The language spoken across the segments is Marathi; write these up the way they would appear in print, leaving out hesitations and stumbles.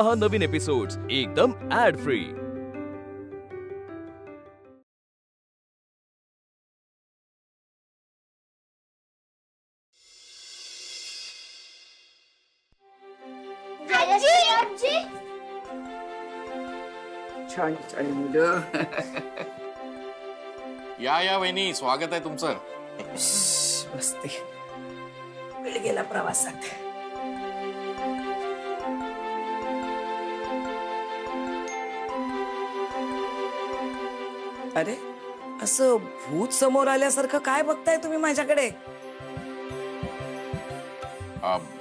पहा नवीन एपिसोड्स एकदम ऍड फ्री। छान छान मुलं। या वहिनी, स्वागत आहे तुमचं। बसते, वेळ गेला प्रवासात। अरे असं भूत समोर आल्यासारखं काय बघताय तुम्ही माझ्याकडे?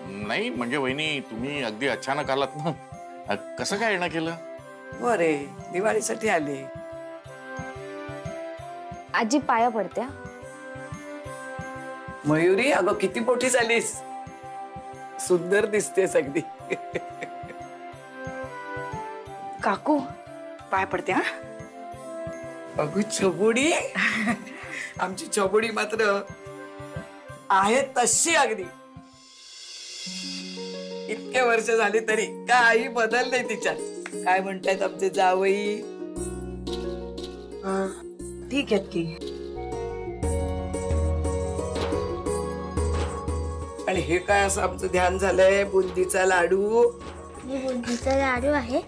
नाही म्हणजे वहिनी, तुम्ही अगदी अचानक आलात ना, कसं काय येणं केलं? अरे दिवाळीसाठी आले। आजी पाया पडत्या। मयुरी, अगं किती मोठी झालीस, सुंदर दिसतेस अगदी। काकू पाय पडते। हा अगं छबुडी, आमची छबुडी मात्र आहे तशी अगदी। इतके वर्ष झाली तरी काही बदल नाही तिच्यात। काय म्हणतायत आमचे जावई? ठीक आहेत की। आणि हे काय असं आमचं ध्यान झालंय? बुंदीचा लाडू। बुंदीचा लाडू आहे।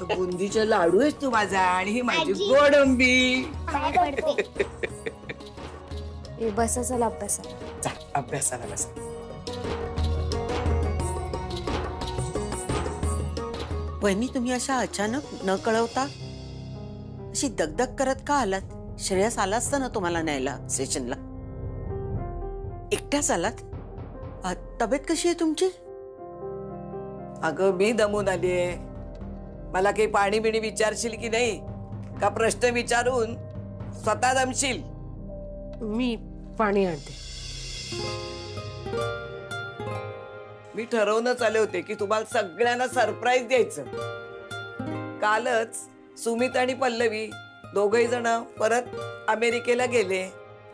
बुंदीचा लाडू आहेस तू माझा, आणि ही माझी गोडंबी। पाय पडते। बसा, चला अभ्यासाला। जा अभ्यासाला बस। वहिनी, तुम्ही अशा अचानक न कळवता अशी दगदग करत का आलात? श्रेयस आला असता ना तुम्हाला न्यायला स्टेशनला। एकट्याच आलात? तब्येत कशी आहे तुमची? अगं मी दमून आलीये। मला काही पाणी बिणी विचारशील की नाही, का प्रश्न विचारून स्वतः दमशील? मी पाणी आणते। मी ठरवूनच आले होते की तुम्हाला सगळ्यांना सरप्राईज द्यायचं। कालच सुमित आणि पल्लवी दोघही जण परत अमेरिकेला गेले।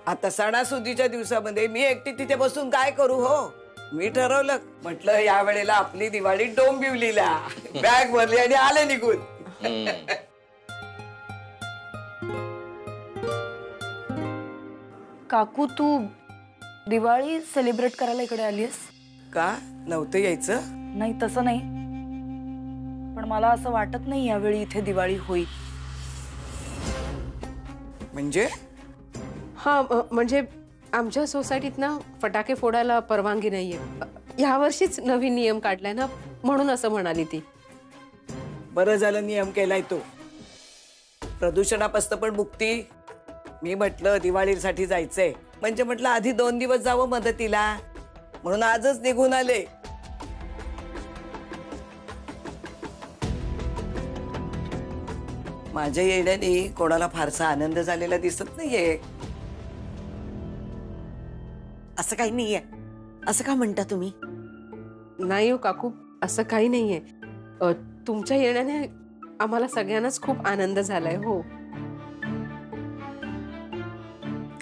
आता सणासुदीच्या दिवसामध्ये मी एकटी तिथे बसून काय करू हो? मी ठरवलं, म्हटलं या वेळेला आपली दिवाळी डोंबिवलीला। बॅग भरली आणि आले निघून। काकू, तू दिवाळी सेलिब्रेट करायला इकडे आलीस? का नव्हतं यायचं? नाही तसं नाही, पण मला असं वाटत नाही यावेळी इथे दिवाळी होईल। म्हणजे? हा, म्हणजे आमच्या सोसायटीत ना फटाके फोडायला परवानगी नाहीये। यावर्षीच नवीन नियम काढलाय ना, म्हणून असं म्हणाली ती। बरं झालं नियम केलाय तो, प्रदूषणापासून पण मुक्ती। मी म्हटलं दिवाळीसाठी जायचंय, म्हणजे म्हटलं आधी 2 दिवस जावं मदतीला, म्हणून आजच निघून आले। माझ्या येण्याने कोणाला फारसा आनंद झालेला दिसत नाहीये। असं काही नाहीये। असं का म्हणता तुम्ही? नाही हो काकू, असं काही नाहीये। तुमच्या येण्याने आम्हाला सगळ्यांनाच खूप आनंद झालाय। हो।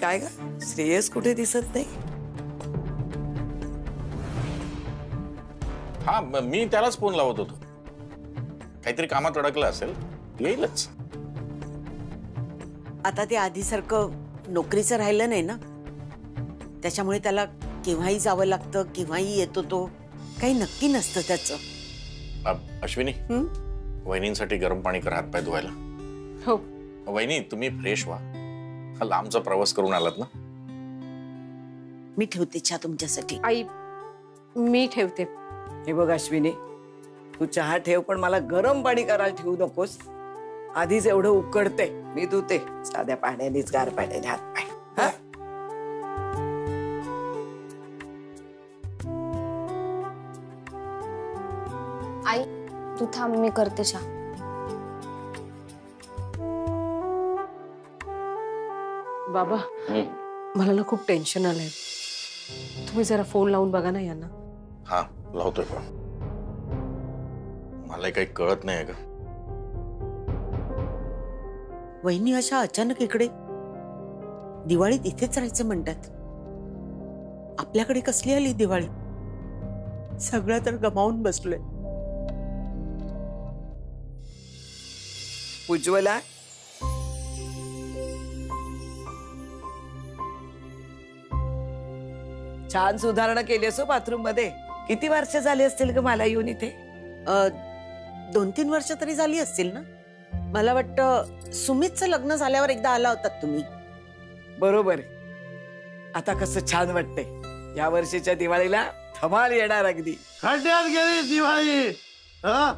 काय ग, श्रेयस कुठे दिसत नाही? हा, मी त्यालाच फोन लावत होतो, काहीतरी कामात अडकलं असेल, येईलच। आता ते आधीसारखं नोकरीचं राहिलं नाही ना, त्याच्यामुळे त्याला केव्हाही जावं लागतं, केव्हाही येतो तो, काही नक्की नसतं त्याचं। अश्विनी, वहिनींसाठी गरम पाणी कर, हात पाय धुवायला। हो। वहिनी, तुम्ही फ्रेश व्हा, लांबचा प्रवास करून आलात ना। मी ठेवते चहा तुमच्यासाठी। आई, मी ठेवते। हे बघ अश्विनी, तू चहा ठेव, पण मला गरम पाणी करायला ठेवू नकोस। आधीच एवढं उकडते, मी धुते साध्या पाण्यानेच, गार पाण्याने हात पाय। हा? आई तू थांब, मी करते चहा। बाबा, मला ना खूप टेन्शन आलंय, तुम्ही जरा फोन लावून बघा ना यांना। हा, लावतोय, पण मला काही कळत नाही ग। वहिनी अशा अचानक इकडे? दिवाळीत इथेच राहायचं म्हणतात। आपल्याकडे कसली आली दिवाळी? सगळं तर गमावून बसलोय। उज्ज्वला, छान सुधारणा केली असो बाथरूम मध्ये. किती वर्ष झाली असतील ग मला येऊन इथे? 2-3 वर्ष तरी झाली असतील ना. मला वाटतं सुमितचं लग्न झाल्यावर एकदा आला होतात तुम्ही. बरोबर. आता कसं छान वाटतंय. या वर्षीच्या दिवाळीला धमाल येणार अगदी. खड्ड्यात गेली दिवाळी. हा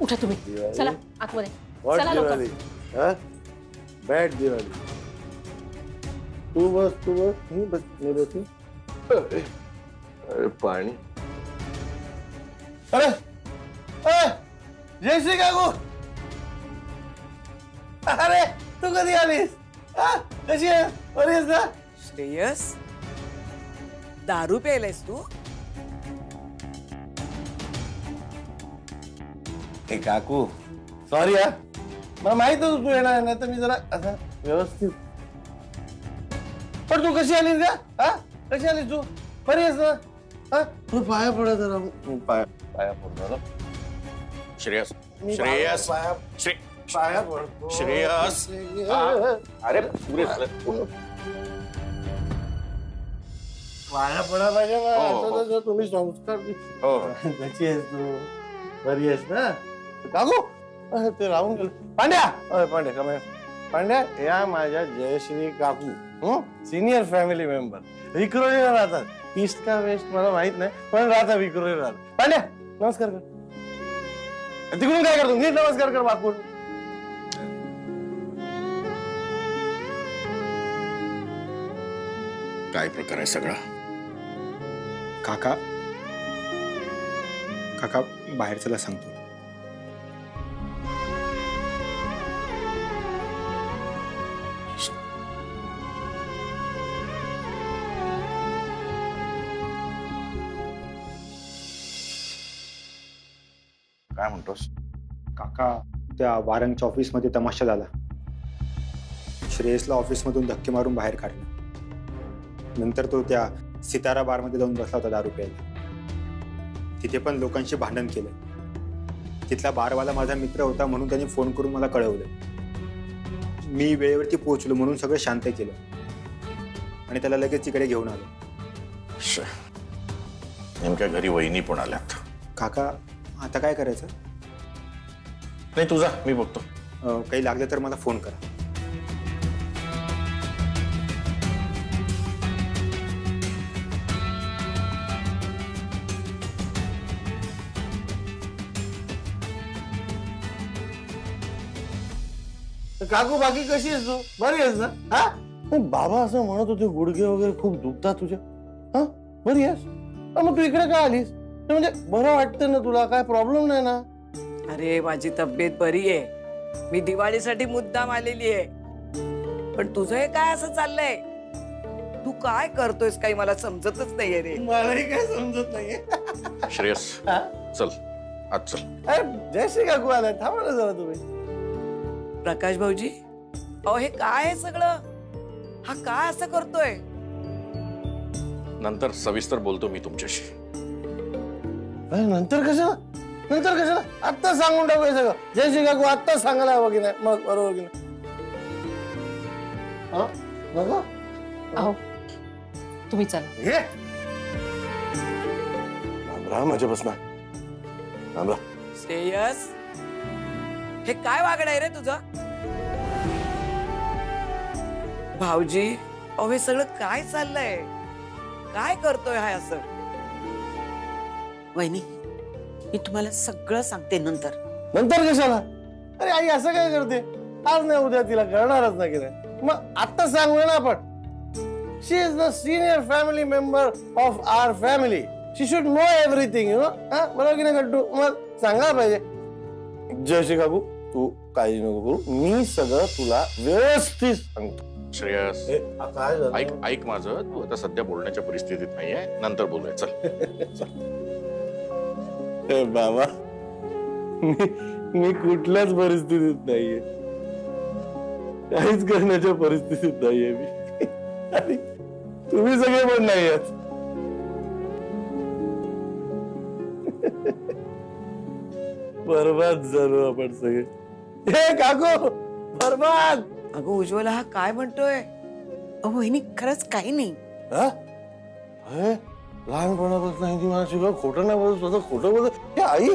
उठा तुम्ही, चला आतमध्ये. What चला लवकर. दिवाळी? हा बॅड दिवाळी. तू बस मी बसती. अरे पाणी. अरे जयश्री काकू, अरे तू कधी आलीस? कशी आहे? बरी आहेस ना? श्रेयस, दारू प्यायलायस तू? ए काकू सॉरी हा, मला माहित होतं तू येणार नाही तर मी जरा असं व्यवस्थित. पण तू कशी आलीस का? हा कशी आलीस तू? बरी आहेस ना? हा तू पाया पडत जरा. मी पाया पडणार. श्रेयस मी श्रेयस पाया पडतो. श्रेयस. अरे पुरे पाया पडा पाहिजे ना. हो, हो. असं तर तुम्ही संस्कार. हो कशी आहेस तू? बरी आहेस ना काकू? ते राहून गेलं. पांड्या पांड्या कम पांड्या, या माझ्या जयश्री काकू सिनियर फॅमिली मेंबर. विक्रोळीला राहतात. ईस्ट का वेस्ट मला माहित नाही, पण राहतात विक्रोळीला राहतात. पांड्या नमस्कार कर. तिकडून काय करतो? नीट नमस्कार कर बाकून. काय प्रकार आहे सगळा? काका काका बाहेर चला सांगतो. काय म्हणतोस? काका, त्या वारंगच्या ऑफिसमध्ये तमाशा झाला. श्रेयसला ऑफिसमधून धक्के मारून बाहेर काढलं. नंतर तो त्या सितारा बारमध्ये जाऊन बसला होता दारू प्यायला. तिथे पण लोकांशी भांडण केलं. तिथला बारवाला माझा मित्र होता म्हणून त्याने फोन करून मला कळवलं. मी वेळेवरती पोहोचलो म्हणून सगळं शांत केलं आणि त्याला लगेच तिकडे घेऊन आलो. नेमक्या घरी वहिनी पण आल्यात. काका, आता काय करायचं? नाही तुझा मी बघतो. काही लागलं तर मला फोन करा. काकू बाकी कशी आहेस तू? बरी आहेस ना? हा बाबा असं म्हणत होते गुडघे वगैरे खूप दुखतात तुझ्या. हा बरी आहेस? मग तू इकडे काय आलीस? म्हणजे बरं वाटतं ना तुला? काय प्रॉब्लेम नाही ना? अरे माझी तब्येत बरी आहे. मी दिवाळीसाठी मुद्दाम आलेली आहे. पण तुझं हे काय असं चाललंय? तू काय करतोयस काही मला समजतच नाहीये रे. मलाही काय समजत नाहीये. श्रेयस चल आज चल. अरे जयश्री काकू आलाय, थांबा ना जरा तुम्ही. प्रकाश भाऊजी, अहो हे काय आहे सगळं? हा काय असं करतोय? नंतर सविस्तर बोलतो मी तुमच्याशी. नंतर कशाला? नंतर कशाला? आत्ता सांगून टाकूया सगळं. जयश्री काकू आत्ता सांगायला हवं की नाही? मग बरोबर की नाही? हा बघा अहो तुम्ही चला. हे राम माझ्यापासून राम. श्रेयस, हे काय वागणं आहे रे तुझं? भाऊजी, अहो हे सगळं काय चाललंय? काय करतोय हा असं? वहिनी, मी तुम्हाला सगळं सांगते नंतर. नंतर कशाला? अरे आई असं काय करते? आज नाही उद्या तिला करणारच नाही की नाही? मग आता सांगूया ना आपण. She is the senior family member of our family. She should know everything, you know. हा बरोबर की नाही गट्टू? मग सांगायला पाहिजे. जयश्री काकू तू काळजी नको करू, मी सगळं तुला व्यवस्थित सांगतो. श्रेयस काय झालं? ऐक माझं. तू आता सध्या बोलण्याच्या परिस्थितीत नाहीये. नंतर बोलूया चल. बाबा मी कुठल्याच परिस्थितीत नाहीये. काहीच करण्याच्या परिस्थितीत नाहीये मी आणि तुम्ही सगळे पण नाही आहात. बरबाद झालो आपण सगळे. हे काकू बरबाद. अगं उज्ज्वला हा काय म्हणतोय? वहिनी खरंच काही नाही. लहानपणापासून नाही ती मला शिकव खोटं नाही बोलत, स्वतः खोटं बोलत. हे आई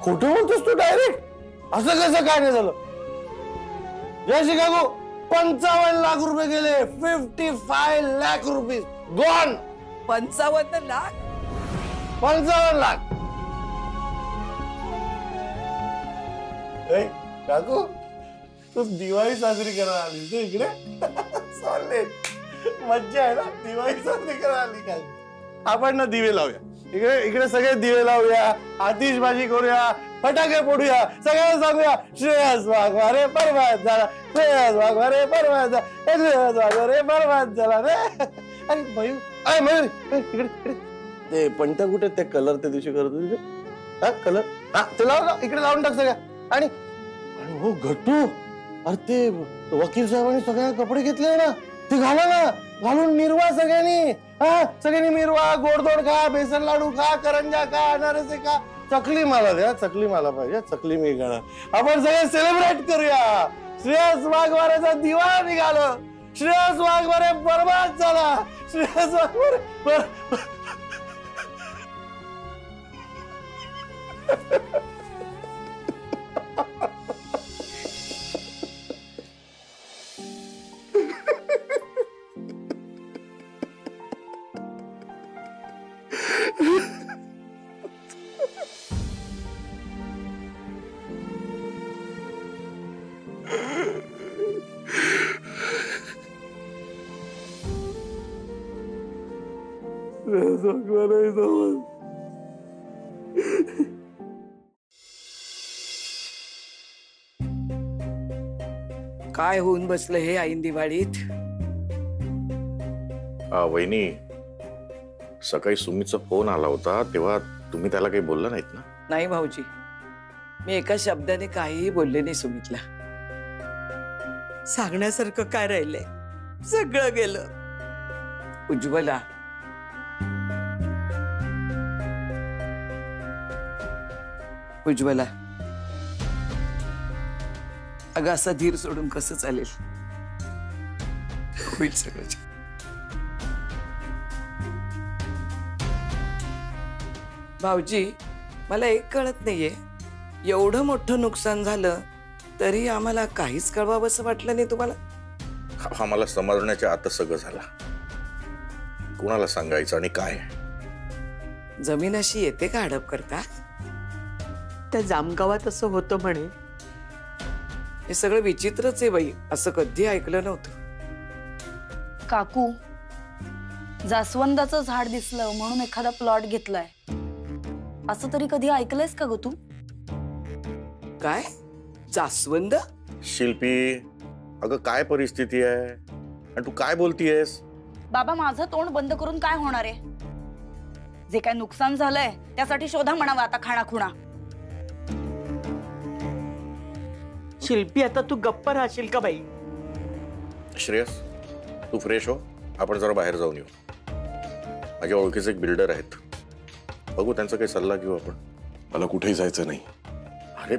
खोटं बोलतोस तू डायरेक्ट? असं कसं काय नाही झालं? जय शिकागो 55 लाख रुपये गेले. 55 लाख रुपीज गॉन. 55 लाख? 55 लाख. काकू तू दिवाळी साजरी करायला आलीस इकडे? चालेल, मज्जा आहे ना. दिवाळी साजरी करायला आली काय? आपण ना दिवे लावूया इकडे. इकडे सगळे दिवे लावूया, आतिषबाजी करूया, फटाके फोडूया, सगळ्यांना सांगूया श्रेयस वाघमारे बरबाद झाला, श्रेयस वाघमारे बरबाद झाला, श्रेयस वाघमारे बरबाद झाला रे. अरे मयूर, अरे मयूर इकडे इकडे. ते पंट कुठे ते कलर त्या दिवशी करत होते? हा कलर, हा ते लाव इकडे, लावून टाक सगळ्या. आणि हो गट्टू, अरे ते वकील साहेबांनी सगळ्यांना कपडे घेतले ना, ते घाला ना, घालून मिरवा सगळ्यांनी. हा सगळ्यांनी मिरवा, गोडधोड खा, बेसन लाडू खा, करंजा खा, अनारसे खा. चकली मला द्या, चकली मला पाहिजे, चकली मी खाणार. आपण सगळे सेलिब्रेट करूया. श्रेयस वाघमारेचा दिवाळा निघालो, श्रेयस वाघमारे बरबाद झाला, श्रेयस वाघमारे काय होऊन बसलं हे ऐन दिवाळीत? वहिनी, सकाळी सुमीचा फोन आला होता तेव्हा तुम्ही त्याला काही बोलला नाहीत ना? नाही भाऊजी, मी एका शब्दाने काहीही बोलले नाही सुमितला. सांगण्यासारखं काय राहिलंय? सगळं गेलं. उज्ज्वला, उज्ज्वला अगं असा धीर सोडून कसं चालेल? होईल सगळं. भाऊजी, मला एक कळत नाहीये, एवढं मोठं नुकसान झालं तरी आम्हाला काहीच कळवावं असं वाटलं नाही तुम्हाला? आम्हाला समजण्याच्या आता सगळं झालं. कुणाला सांगायचं आणि काय? जमीन अशी येते का हडप करता? त्या जामगावात असं होतं म्हणे. हे सगळं विचित्रच आहे बाई, असं कधी ऐकलं नव्हतं. काकू, जास्वंदाचं झाड दिसलं म्हणून एखादा प्लॉट घेतलाय असं तरी कधी ऐकलंयस का ग तू? काय जास्वंद? शिल्पी, अगं काय परिस्थिती आहे आणि तू काय बोलतीयस? बाबा, माझं तोंड बंद करून काय होणार आहे? जे काय नुकसान झालंय त्यासाठी शोधा म्हणावा आता खाणाखुणा. शिल्पी, आता तू गप्प राहशील का बाई? श्रेयस, तू फ्रेश हो, आपण जरा बाहेर जाऊन येऊ. माझ्या ओळखीचे एक बिल्डर आहेत, बघू त्यांचा काही सल्ला घेऊ आपण. मला कुठेही जायचं नाही. अरे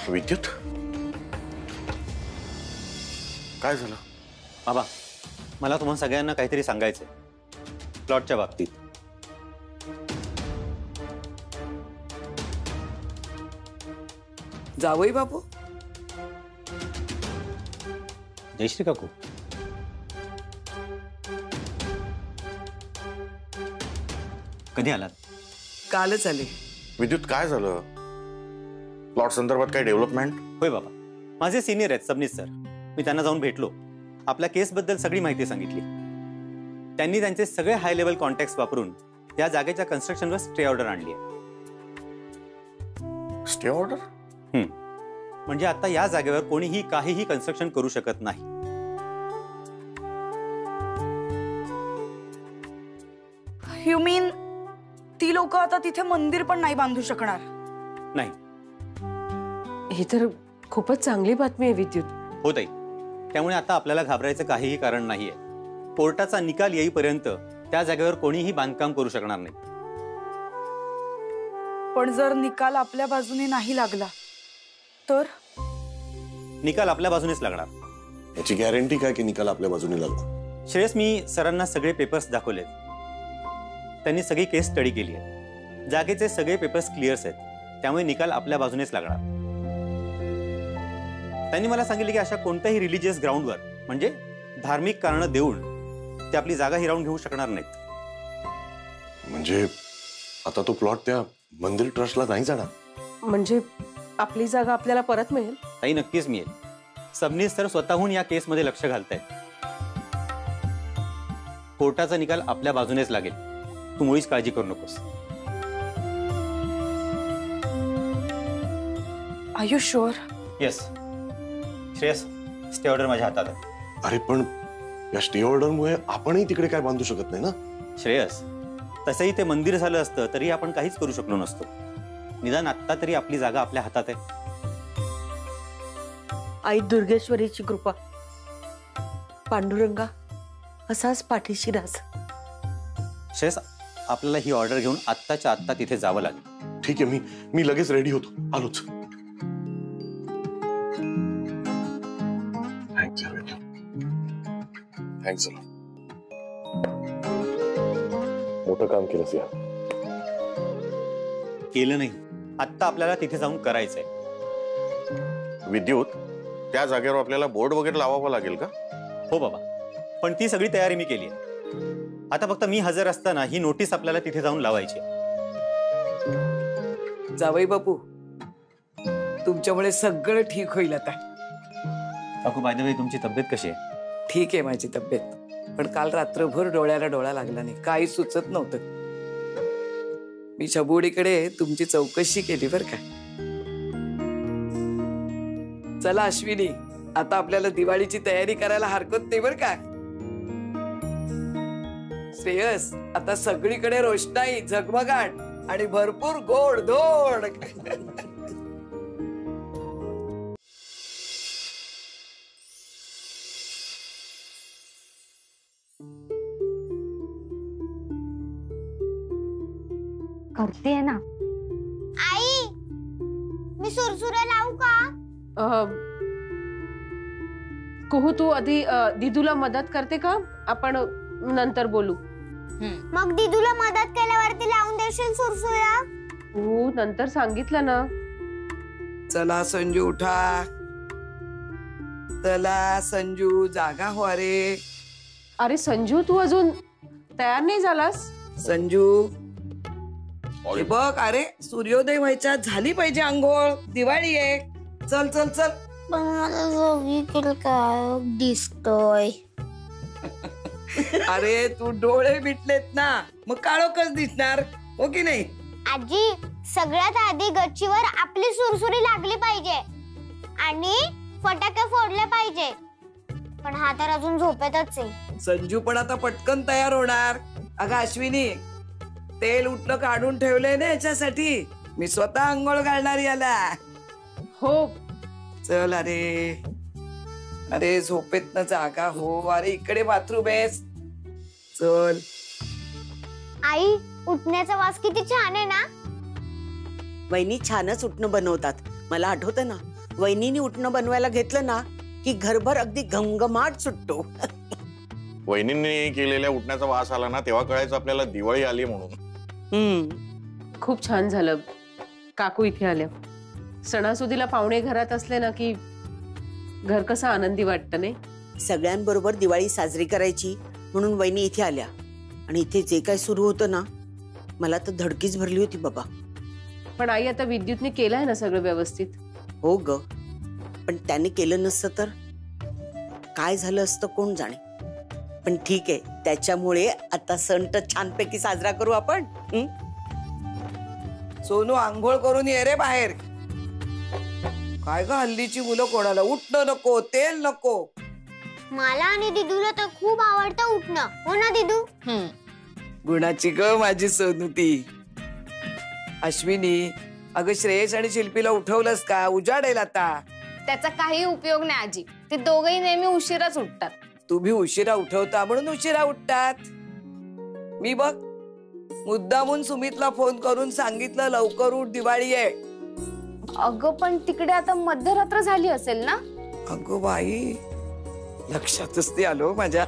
विद्युत, काय झालं? बाबा, मला तुम्हा सगळ्यांना काहीतरी सांगायचंय प्लॉटच्या बाबतीत. जावई बापू, जयश्री काकू, कधी आलात? कालच आले. विद्युत, काय झालं? प्लॉट संदर्भात काय डेव्हलपमेंट? होय बाबा, माझे सिनियर आहेत सबनीस सर. मी त्यांना जाऊन भेटलो, आपल्या केसबद्दल सगळी माहिती सांगितली. त्यांनी त्यांचे सगळे हाय लेवल कॉन्टॅक्ट्स वापरून या जागेच्या कन्स्ट्रक्शनवर स्टे ऑर्डर आणली आहे. Stay order? म्हणजे आता या जागेवर कोणीही काहीही कन्स्ट्रक्शन करू शकत नाही. यू मीन ती लोक आता तिथे मंदिर पण नाही बांधू शकणार? नाही. ही तर खूपच चांगली बातमी आहे विद्युत. हो ताई, त्यामुळे आता आपल्याला घाबरायचं काहीही कारण नाहीये. कोर्टाचा निकाल येईपर्यंत त्या जागेवर कोणीही बांधकाम करू शकणार नाही. पण जर निकाल आपल्या बाजूने नाही लागला तर? निकाल आपल्या बाजूनेच लागणार. याची गॅरंटी काय की निकाल आपल्या बाजूने लागणार? श्रेयस, मी सरांना सगळे पेपर्स दाखवलेत. त्यांनी सगळी केस स्टडी केली आहे. जागेचे सगळे पेपर्स क्लिअर्स आहेत, त्यामुळे निकाल आपल्या बाजूनेच लागणार. त्यांनी मला सांगितले की अशा कोणत्याही रिलिजियस ग्राउंडवर, म्हणजे धार्मिक कारण देऊन, ते आपली जागा हिरावून घेऊ शकणार नाहीत. म्हणजे आता तो प्लॉट त्या मंदिर ट्रस्टला नाही जाणार? म्हणजे आपली जागा आपल्याला परत मिळेल? ताई, नक्कीच मिळेल. सबनीस सर स्वतःहून या केसमध्ये लक्ष घालतायत. कोर्टाचा निकाल आपल्या बाजूनेच लागेल, तू मुळीच काळजी करू नकोस. Are you sure? Yes. Shreyas, stay order माझ्या हातात आहे. अरे पण या स्टे ऑर्डरमुळे आपणही तिकडे काय बांधू शकत नाही ना? श्रेयस, तसंही ते मंदिर झालं असतं तरी आपण काहीच करू शकलो नसतो. निदान आत्ता तरी आपली जागा आपल्या हातात आहे. आई दुर्गेश्वरीची कृपा, पांडुरंगा असाच पाठीशी रास. श्रेयस, आपल्याला ही ऑर्डर घेऊन आत्ताच्या आत्ता तिथे जावं लागेल. ठीक आहे, मी लगेच रेडी होतो, आलोच. थँक्स. मोठं काम केलंस या. केलं नाही, आत्ता आपल्याला तिथे जाऊन करायचंय. विद्युत, त्या जागेवर आपल्याला बोर्ड वगैरे लावावा लागेल का? हो बाबा, पण ती सगळी तयारी मी केली आहे. आता फक्त मी हजर असताना ही नोटीस आपल्याला तिथे जाऊन लावायची. जावई बापू, तुमच्यामुळे सगळं ठीक होईल आता. काकू, बाय द वे, तुमची तब्येत कशी आहे? ठीक आहे माझी तब्येत, पण काल रात्रभर डोळ्याला डोळा लागला नाही, काही सुचत नव्हतं. मी शबुडीकडे तुमची चौकशी केली बर का. चला अश्विनी, आता आपल्याला दिवाळीची तयारी करायला हरकत नाही बर का. श्रेयस, आता सगळीकडे रोषणाई, झगमगाट आणि भरपूर गोड धोड. करते ना. आई, मी सुरसुऱ्या लावू का? कुहू, तू आधी दिदूला मदत करते का? आपण नंतर बोलू. मग दीदूला मदत केल्यावरती लावून देशील सुरसुऱ्या? तू नंतर सांगितलं ना. चला संजू, उठा. चला संजू, जागा हो. अरे संजू, तू अजून तयार नाही झालास? संजू, हे बघ, अरे सूर्योदय व्हायच्या झाली पाहिजे आंघोळ, दिवाळी आहे. चल चल चल. पण मला रवी काय दिसतोय. अरे तू डोळे मिटलेत ना, मग काळोखच दिसणार, हो की नाही? आजी, सगळ्यात आधी गच्चीवर आपली सुरसुरी लागली पाहिजे आणि फटाके फोडले पाहिजे. पण हा तर अजून झोपेतच आहे. संजू पण आता पटकन तयार होणार. अगं अश्विनी, तेल उठलं काढून ठेवलंय ना याच्यासाठी. मी स्वतः आंघोळ घालणार याला. हो. चल. अरे झोपेत न जागा हो. अरे इकडे बाथरूम आहे, चल. आई, उठण्याचा वास किती छान आहे ना. वहिनी छानच उठणं बनवतात. मला आठवतं ना, वहिनीने उठणं बनवायला घेतलं ना की घरभर अगदी घमघमाट सुटतो. वहिनींनी केलेल्या उठण्याचा वास आला ना, तेव्हा कळायचं आपल्याला दिवाळी आली म्हणून. खूप छान झालं काकू इथे आल्या. सणासुदीला पाहुणे घरात असले ना की घर कसं आनंदी वाटतं नाही. सगळ्यांबरोबर दिवाळी साजरी करायची म्हणून वहिनी इथे आल्या. आणि इथे जे काय सुरू होतं ना, मला तर धडकीच भरली होती बाबा. पण आई, आता विद्युतने केलंय ना सगळं व्यवस्थित? हो ग, पण त्याने केलं नसतं तर काय झालं असतं कोण जाणे. पण ठीक आहे, त्याच्यामुळे आता सण तर छानपैकी साजरा करू आपण. सोनू, आंघोळ करून ये रे बाहेर. काय ग हल्लीची मुलं, कोणाला उठणं नको, तेल नको. मला आणि दीदूला तर खूप आवडतं उठणं, हो ना दीदू? गुणाची ग माझी सोनू ती. अश्विनी, अगं श्रेयस आणि शिल्पीला उठवलंस का? उजाडेल आता. त्याचा काही उपयोग नाही आजी. ते दोघही नेहमी उशिराच उठतात. तुम्ही उशिरा उठवता म्हणून उशिरा उठतात. मी बघ मुद्दामून सुमितला फोन करून सांगितलं लवकर उठ, दिवाळी आहे. अगं पण तिकडे आता मध्यरात्र झाली असेल ना? अगो बाई, लक्षातच ते आलो माझ्या.